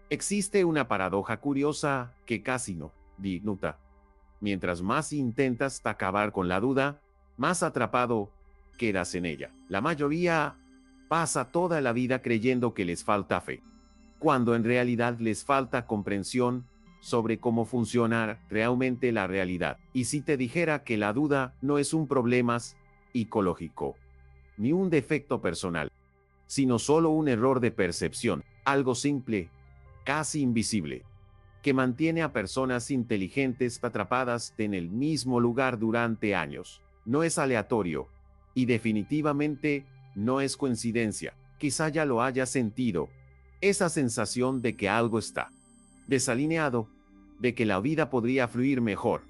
Existe una paradoja curiosa que casi no disfruta. Mientras más intentas acabar con la duda, más atrapado quedas en ella. La mayoría pasa toda la vida creyendo que les falta fe, cuando en realidad les falta comprensión sobre cómo funciona realmente la realidad. Y si te dijera que la duda no es un problema psicológico, ni un defecto personal, sino solo un error de percepción, algo simple, casi invisible, que mantiene a personas inteligentes atrapadas en el mismo lugar durante años. No es aleatorio, y definitivamente no es coincidencia. Quizá ya lo hayas sentido, esa sensación de que algo está desalineado, de que la vida podría fluir mejor,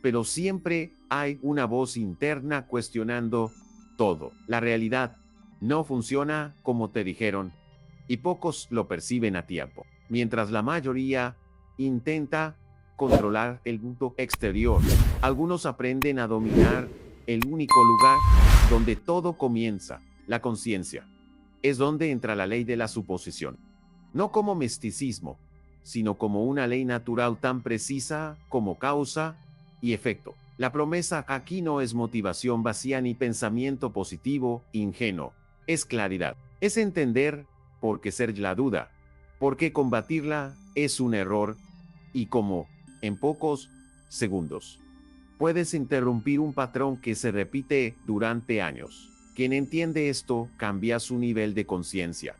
pero siempre hay una voz interna cuestionando todo. La realidad no funciona como te dijeron, y pocos lo perciben a tiempo, mientras la mayoría intenta controlar el mundo exterior. Algunos aprenden a dominar el único lugar donde todo comienza, la conciencia. Es donde entra la ley de la suposición. No como misticismo, sino como una ley natural tan precisa como causa y efecto. La promesa aquí no es motivación vacía ni pensamiento positivo, ingenuo. Es claridad. Es entender por qué ser la duda, por qué combatirla es un error, y cómo, en pocos segundos, puedes interrumpir un patrón que se repite durante años. Quien entiende esto cambia su nivel de conciencia,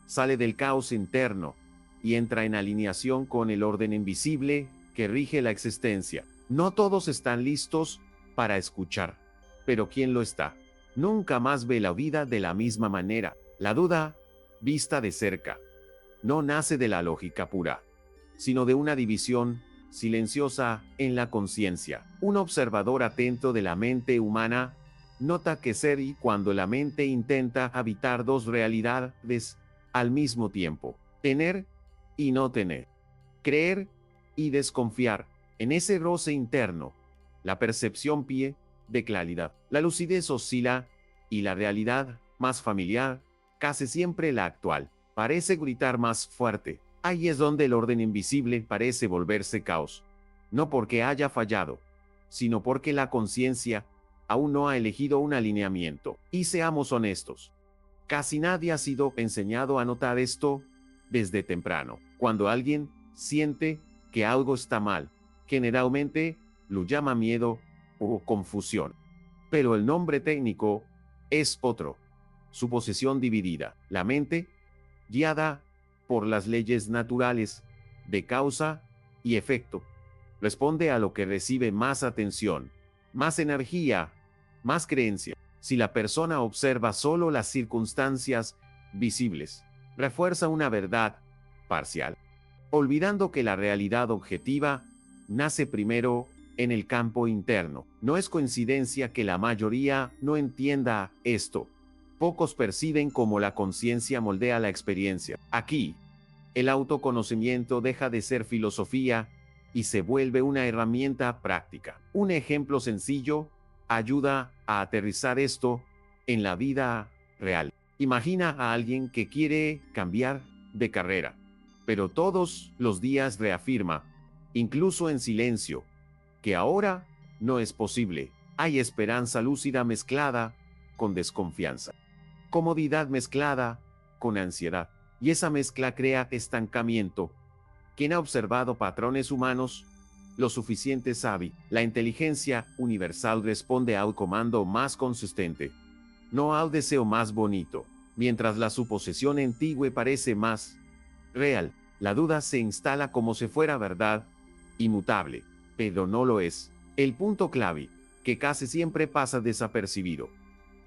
sale del caos interno y entra en alineación con el orden invisible que rige la existencia. No todos están listos para escuchar, pero quien lo está, nunca más ve la vida de la misma manera. La duda, vista de cerca, no nace de la lógica pura, sino de una división silenciosa en la conciencia. Un observador atento de la mente humana nota que ser y cuando la mente intenta habitar dos realidades al mismo tiempo, tener y no tener, creer y desconfiar. En ese roce interno, la percepción pie de claridad, la lucidez oscila y la realidad, más familiar, casi siempre la actual, parece gritar más fuerte. Ahí es donde el orden invisible parece volverse caos, no porque haya fallado, sino porque la conciencia aún no ha elegido un alineamiento. Y seamos honestos, casi nadie ha sido enseñado a notar esto desde temprano. Cuando alguien siente que algo está mal, generalmente lo llama miedo o confusión. Pero el nombre técnico es otro: suposición dividida. La mente, guiada por las leyes naturales de causa y efecto, responde a lo que recibe más atención, más energía, más creencia. Si la persona observa solo las circunstancias visibles, refuerza una verdad parcial, olvidando que la realidad objetiva nace primero en el campo interno. No es coincidencia que la mayoría no entienda esto. Pocos perciben cómo la conciencia moldea la experiencia. Aquí, el autoconocimiento deja de ser filosofía y se vuelve una herramienta práctica. Un ejemplo sencillo ayuda a aterrizar esto en la vida real. Imagina a alguien que quiere cambiar de carrera, pero todos los días reafirma, incluso en silencio, que ahora no es posible. Hay esperanza lúcida mezclada con desconfianza, comodidad mezclada con ansiedad, y esa mezcla crea estancamiento. Quien ha observado patrones humanos lo suficiente sabe, la inteligencia universal responde al comando más consistente, no al deseo más bonito. Mientras la suposición antigua parece más real, la duda se instala como si fuera verdad, inmutable, pero no lo es. El punto clave, que casi siempre pasa desapercibido,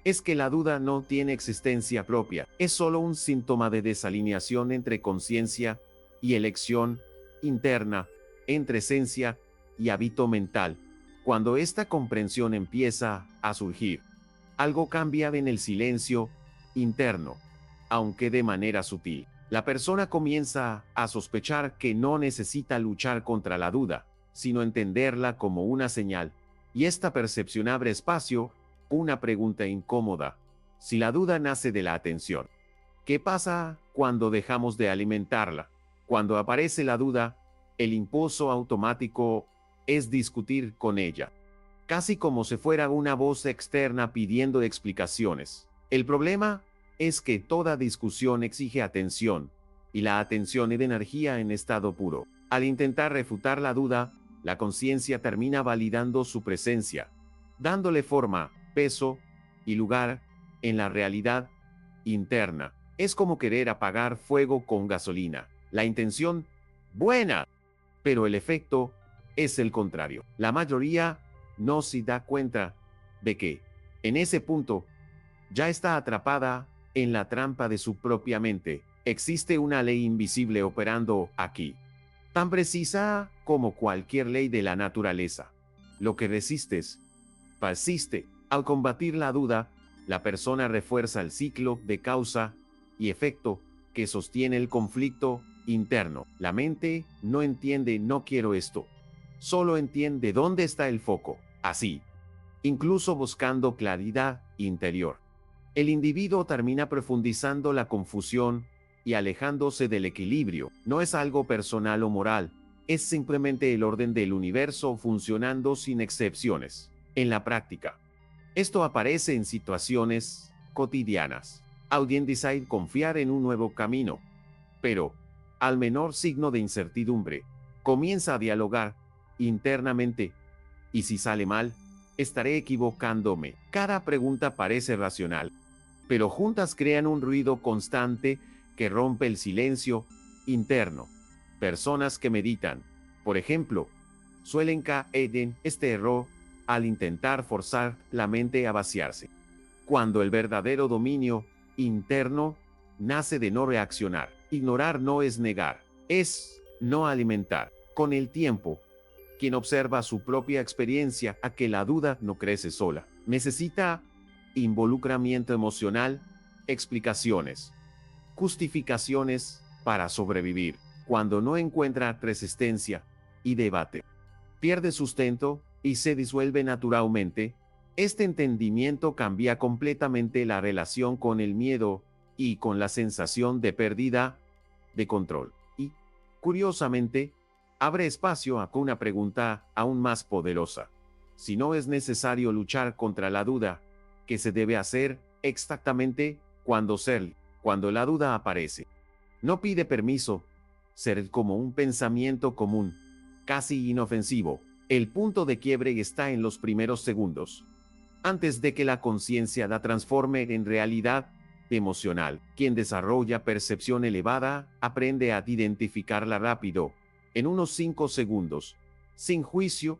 es que la duda no tiene existencia propia, es solo un síntoma de desalineación entre conciencia y elección interna, entre esencia y hábito mental. Cuando esta comprensión empieza a surgir, algo cambia en el silencio interno, aunque de manera sutil. La persona comienza a sospechar que no necesita luchar contra la duda, sino entenderla como una señal, y esta percepción abre espacio. Una pregunta incómoda: si la duda nace de la atención, ¿qué pasa cuando dejamos de alimentarla? Cuando aparece la duda, el impulso automático es discutir con ella, casi como si fuera una voz externa pidiendo explicaciones. El problema es que toda discusión exige atención, y la atención es de energía en estado puro. Al intentar refutar la duda, la conciencia termina validando su presencia, dándole forma, peso y lugar en la realidad interna. Es como querer apagar fuego con gasolina. La intención, buena, pero el efecto es el contrario. La mayoría no se da cuenta de que, en ese punto, ya está atrapada en la trampa de su propia mente. Existe una ley invisible operando aquí, tan precisa como cualquier ley de la naturaleza. Lo que resistes, persiste. Al combatir la duda, la persona refuerza el ciclo de causa y efecto que sostiene el conflicto interno. La mente no entiende no quiero esto, solo entiende dónde está el foco. Así, incluso buscando claridad interior, el individuo termina profundizando la confusión y alejándose del equilibrio. No es algo personal o moral, es simplemente el orden del universo funcionando sin excepciones. En la práctica, esto aparece en situaciones cotidianas. Alguien decide confiar en un nuevo camino, pero, al menor signo de incertidumbre, comienza a dialogar internamente. ¿Y si sale mal? ¿Estaré equivocándome? Cada pregunta parece racional, pero juntas crean un ruido constante que rompe el silencio interno. Personas que meditan, por ejemplo, suelen caer en este error al intentar forzar la mente a vaciarse, cuando el verdadero dominio interno nace de no reaccionar. Ignorar no es negar, es no alimentar. Con el tiempo, quien observa su propia experiencia a que la duda no crece sola, necesita involucramiento emocional, explicaciones, justificaciones para sobrevivir. Cuando no encuentra resistencia y debate, pierde sustento y se disuelve naturalmente. Este entendimiento cambia completamente la relación con el miedo y con la sensación de pérdida de control. Y, curiosamente, abre espacio a una pregunta aún más poderosa. Si no es necesario luchar contra la duda, ¿qué se debe hacer exactamente cuando la duda aparece? No pide permiso, ser como un pensamiento común, casi inofensivo. El punto de quiebre está en los primeros segundos, antes de que la conciencia la transforme en realidad emocional. Quien desarrolla percepción elevada aprende a identificarla rápido, en unos 5 segundos, sin juicio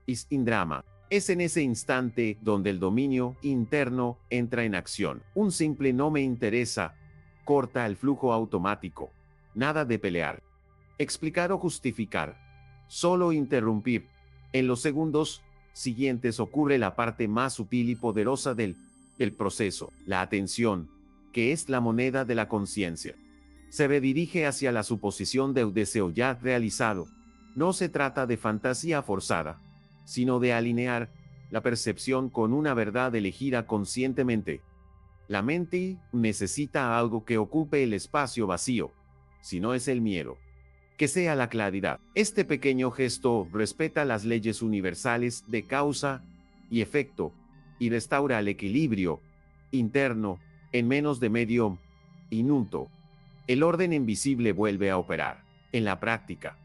y sin drama. Es en ese instante donde el dominio interno entra en acción. Un simple no me interesa corta el flujo automático. Nada de pelear, explicar o justificar, solo interrumpir. En los segundos siguientes ocurre la parte más sutil y poderosa del proceso, la atención, que es la moneda de la conciencia. Se redirige hacia la suposición de un deseo ya realizado. No se trata de fantasía forzada, sino de alinear la percepción con una verdad elegida conscientemente. La mente necesita algo que ocupe el espacio vacío, si no es el miedo, que sea la claridad. Este pequeño gesto respeta las leyes universales de causa y efecto y restaura el equilibrio interno en menos de medio minuto. El orden invisible vuelve a operar. En la práctica,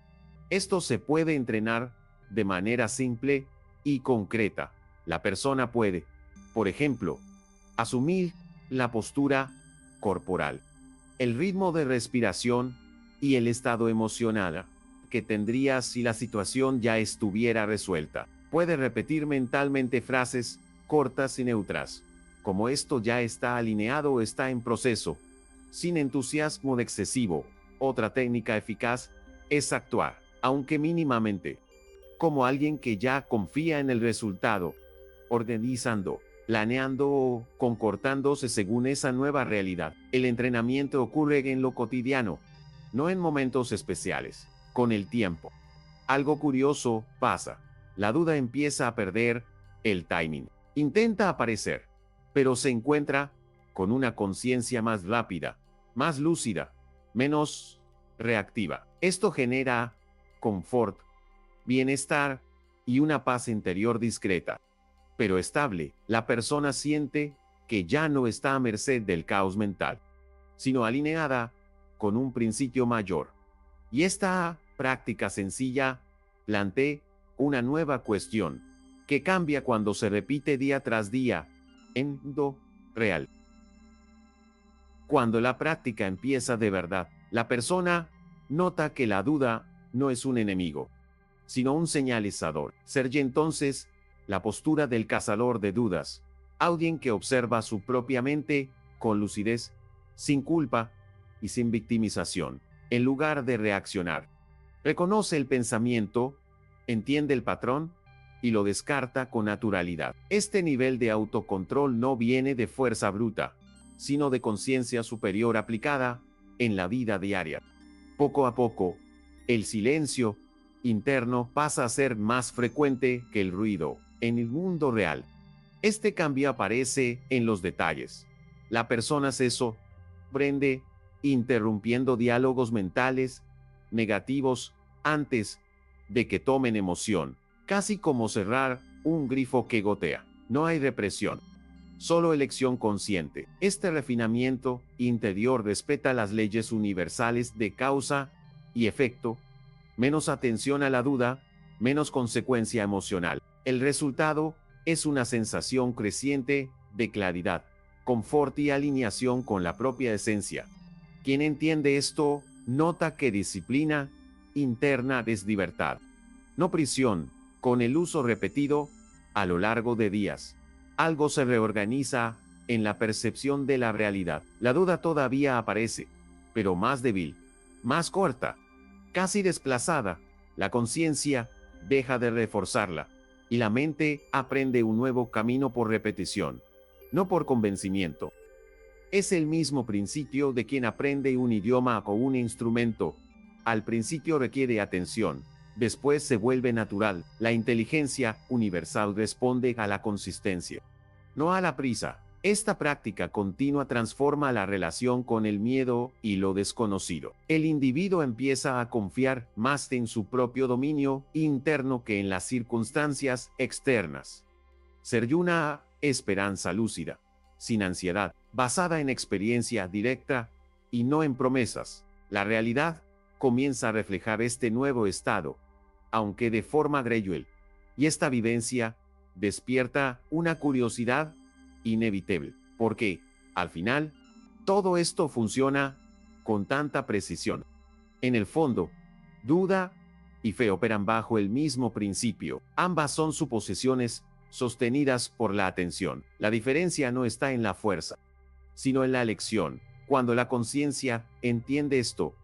esto se puede entrenar de manera simple y concreta. La persona puede, por ejemplo, asumir la postura corporal, el ritmo de respiración y el estado emocional que tendría si la situación ya estuviera resuelta. Puede repetir mentalmente frases cortas y neutras, como esto ya está alineado o está en proceso, sin entusiasmo excesivo. Otra técnica eficaz es actuar, aunque mínimamente, como alguien que ya confía en el resultado, organizando, planeando o comportándose según esa nueva realidad. El entrenamiento ocurre en lo cotidiano, no en momentos especiales. Con el tiempo, algo curioso pasa. La duda empieza a perder el timing. Intenta aparecer, pero se encuentra con una conciencia más rápida, más lúcida, menos reactiva. Esto genera confort, bienestar y una paz interior discreta, pero estable. La persona siente que ya no está a merced del caos mental, sino alineada con un principio mayor. Y esta práctica sencilla plantea una nueva cuestión, que cambia cuando se repite día tras día, en lo real. Cuando la práctica empieza de verdad, la persona nota que la duda no es un enemigo, sino un señalizador. Serge entonces la postura del cazador de dudas, alguien que observa su propia mente con lucidez, sin culpa y sin victimización, en lugar de reaccionar. Reconoce el pensamiento, entiende el patrón y lo descarta con naturalidad. Este nivel de autocontrol no viene de fuerza bruta, sino de conciencia superior aplicada en la vida diaria. Poco a poco, el silencio interno pasa a ser más frecuente que el ruido en el mundo real. Este cambio aparece en los detalles. La persona se sorprende interrumpiendo diálogos mentales negativos antes de que tomen emoción, casi como cerrar un grifo que gotea. No hay represión, solo elección consciente. Este refinamiento interior respeta las leyes universales de causa y efecto, menos atención a la duda, menos consecuencia emocional. El resultado es una sensación creciente de claridad, confort y alineación con la propia esencia. Quien entiende esto, nota que disciplina interna es libertad, no prisión. Con el uso repetido, a lo largo de días, algo se reorganiza en la percepción de la realidad. La duda todavía aparece, pero más débil, más corta, casi desplazada. La conciencia deja de reforzarla, y la mente aprende un nuevo camino por repetición, no por convencimiento. Es el mismo principio de quien aprende un idioma o un instrumento. Al principio requiere atención, después se vuelve natural. La inteligencia universal responde a la consistencia, no a la prisa. Esta práctica continua transforma la relación con el miedo y lo desconocido. El individuo empieza a confiar más en su propio dominio interno que en las circunstancias externas. Ser una esperanza lúcida, sin ansiedad, basada en experiencia directa y no en promesas. La realidad comienza a reflejar este nuevo estado, aunque de forma gradual, y esta vivencia despierta una curiosidad inevitable, porque, al final, todo esto funciona con tanta precisión. En el fondo, duda y fe operan bajo el mismo principio. Ambas son suposiciones sostenidas por la atención. La diferencia no está en la fuerza, sino en la elección. Cuando la conciencia entiende esto,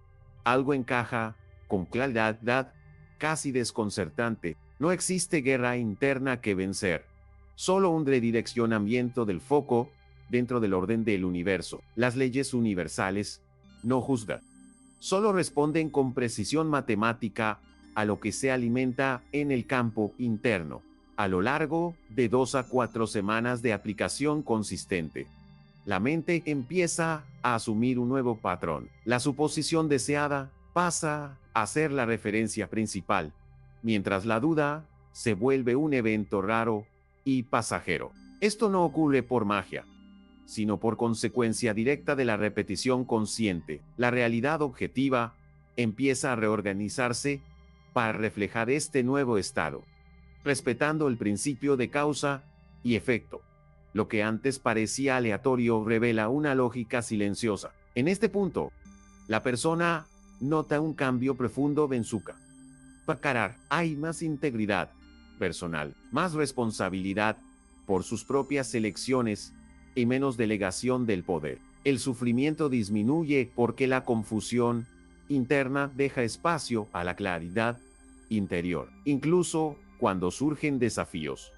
algo encaja con claridad casi desconcertante. No existe guerra interna que vencer, solo un redireccionamiento del foco dentro del orden del universo. Las leyes universales no juzgan, solo responden con precisión matemática a lo que se alimenta en el campo interno. A lo largo de 2 a 4 semanas de aplicación consistente, la mente empieza a asumir un nuevo patrón. La suposición deseada pasa a ser la referencia principal, mientras la duda se vuelve un evento raro y pasajero. Esto no ocurre por magia, sino por consecuencia directa de la repetición consciente. La realidad objetiva empieza a reorganizarse para reflejar este nuevo estado, respetando el principio de causa y efecto. Lo que antes parecía aleatorio revela una lógica silenciosa. En este punto, la persona nota un cambio profundo en su carácter. Hay más integridad personal, más responsabilidad por sus propias elecciones y menos delegación del poder. El sufrimiento disminuye porque la confusión interna deja espacio a la claridad interior. Incluso cuando surgen desafíos,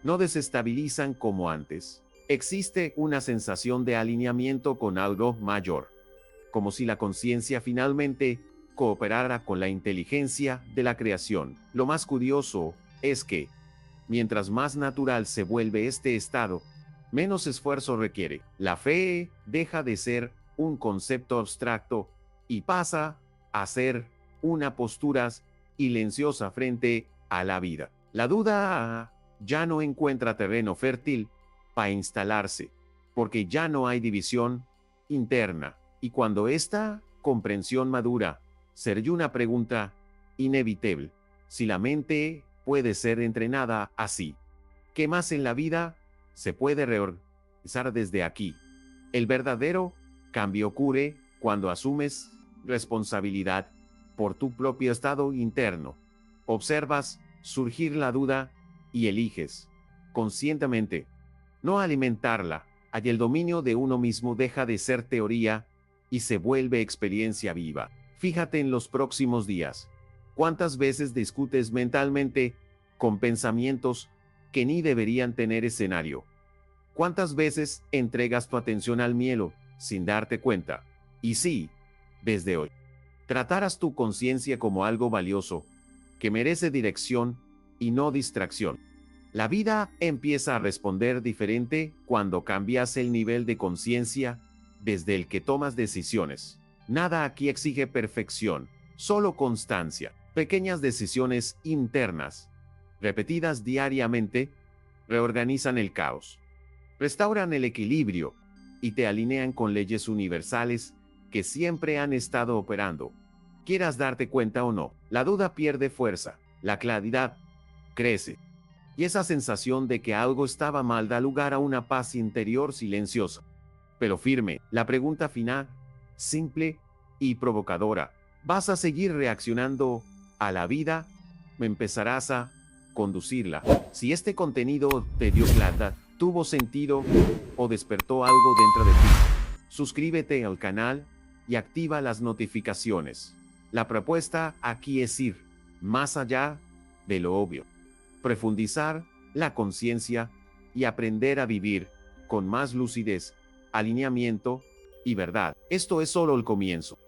no desestabilizan como antes. Existe una sensación de alineamiento con algo mayor, como si la conciencia finalmente cooperara con la inteligencia de la creación. Lo más curioso es que, mientras más natural se vuelve este estado, menos esfuerzo requiere. La fe deja de ser un concepto abstracto y pasa hacer una postura silenciosa frente a la vida. La duda ya no encuentra terreno fértil para instalarse, porque ya no hay división interna, y cuando esta comprensión madura, será una pregunta inevitable. Si la mente puede ser entrenada así, ¿qué más en la vida se puede reorganizar desde aquí? El verdadero cambio ocurre cuando asumes responsabilidad por tu propio estado interno. Observas surgir la duda y eliges conscientemente no alimentarla. Allí el dominio de uno mismo deja de ser teoría y se vuelve experiencia viva. Fíjate en los próximos días. ¿Cuántas veces discutes mentalmente con pensamientos que ni deberían tener escenario? ¿Cuántas veces entregas tu atención al miedo sin darte cuenta? Y sí, desde hoy, tratarás tu conciencia como algo valioso, que merece dirección y no distracción. La vida empieza a responder diferente cuando cambias el nivel de conciencia desde el que tomas decisiones. Nada aquí exige perfección, solo constancia. Pequeñas decisiones internas, repetidas diariamente, reorganizan el caos, restauran el equilibrio y te alinean con leyes universales que siempre han estado operando. Quieras darte cuenta o no, la duda pierde fuerza, la claridad crece. Y esa sensación de que algo estaba mal da lugar a una paz interior silenciosa, pero firme. La pregunta final, simple y provocadora: ¿vas a seguir reaccionando a la vida? ¿Me empezarás a conducirla? Si este contenido te dio claridad, tuvo sentido o despertó algo dentro de ti, suscríbete al canal y activa las notificaciones. La propuesta aquí es ir más allá de lo obvio, profundizar la conciencia y aprender a vivir con más lucidez, alineamiento y verdad. Esto es solo el comienzo.